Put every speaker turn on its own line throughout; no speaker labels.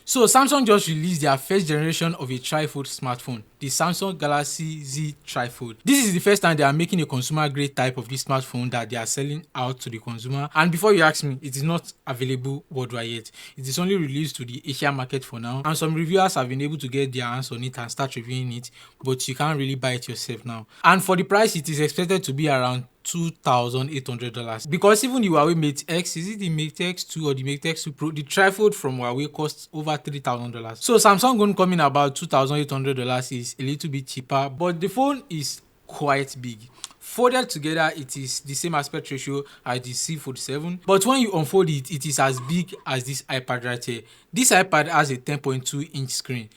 So Samsung just released their first generation of a Trifold smartphone, the Samsung Galaxy Z Trifold. This is the first time they are making a consumer grade type of this smartphone that they are selling out to the consumer. And before you ask me, it is not available worldwide yet. It is only released to the Asian market for now. And some reviewers have been able to get their hands on it and start reviewing it, but you can't really buy it yourself now. And for the price, it is expected to be around $2,800, because even the Huawei Mate X, is it the Mate X2 or the Mate X2 Pro, the Trifold from Huawei costs over $3,000. So Samsung going coming about $2,800 is a little bit cheaper, but the phone is quite big. Folded together, it is the same aspect ratio as the C Fold 7, but when you unfold it, it is as big as this iPad right here. This iPad has a 10.2-inch screen.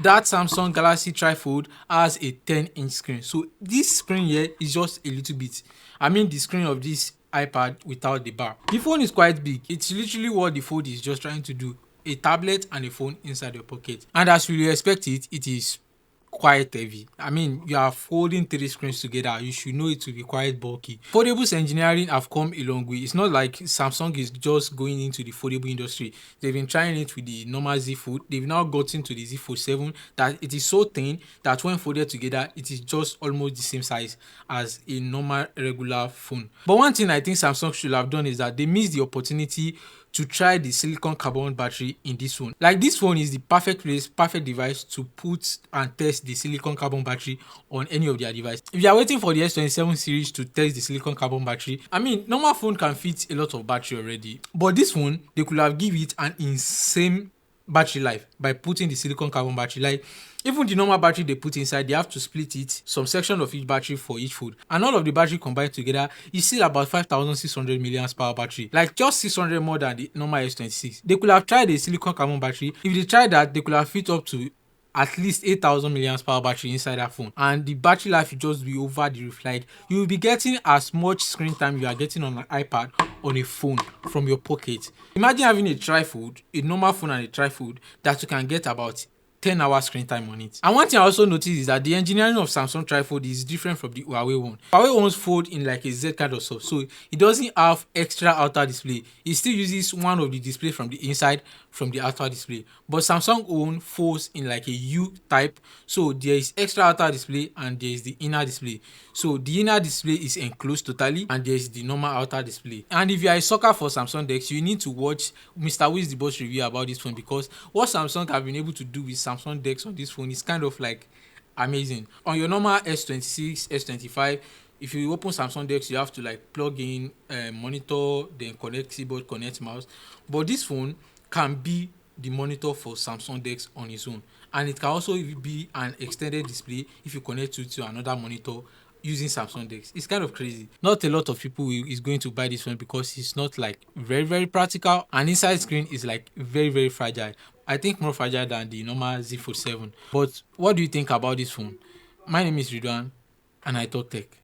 That Samsung Galaxy Trifold has a 10-inch screen. So this screen here is just a little bit. I mean the screen of this iPad without the bar. The phone is quite big. It's literally what the Fold is just trying to do. A tablet and a phone inside your pocket. And as you expect it, it is quite heavy. I mean, you are folding 3 screens together, you should know it will be quite bulky. Foldables engineering have come a long way. It's not like Samsung is just going into the foldable industry. They've been trying it with the normal Z Fold. They've now gotten to the Z Fold 7 that it is so thin that when folded together, it is just almost the same size as a normal regular phone. But one thing I think Samsung should have done is that they missed the opportunity to try the silicon carbon battery in this phone. Like, this phone is the perfect place, perfect device to put and test the silicon carbon battery on any of their devices. If you are waiting for the S27 series to test the silicon carbon battery, I mean, normal phone can fit a lot of battery already, but this phone, they could have give it an insane battery life by putting the silicon carbon battery. Like, even the normal battery they put inside, they have to split it, some section of each battery for each fold, and all of the battery combined together is still about 5,600 mAh battery, like just 600 more than the normal S26. They could have tried a silicon carbon battery. If they tried that, they could have fit up to at least 8,000 mAh battery inside that phone, and the battery life will just be over the roof. Like, you will be getting as much screen time you are getting on an iPad on a phone from your pocket. Imagine having a Trifold, a normal phone and a Trifold, that you can get about 10-hour screen time on it. And one thing I also noticed is that the engineering of Samsung Trifold is different from the Huawei one. Huawei ones fold in like a Z kind of stuff, so it doesn't have extra outer display. It still uses one of the display from the inside from the outer display. But Samsung own folds in like a U type, so there is extra outer display and there is the inner display. So the inner display is enclosed totally, and there is the normal outer display. And if you are a sucker for Samsung decks, you need to watch Mr. Wiz the Boss review about this phone, because what Samsung have been able to do with Samsung decks on this phone is kind of like amazing. On your normal S26, S25, if you open Samsung decks, you have to like plug in monitor, then connect keyboard, connect mouse. But this phone can be the monitor for Samsung decks on its own, and it can also be an extended display if you connect it to another monitor using Samsung decks. It's kind of crazy. Not a lot of people is going to buy this phone because it's not like very practical, and inside screen is like very fragile. I think more fragile than the normal Z Fold 7. But what do you think about this phone? My name is Ridwan, and I talk tech.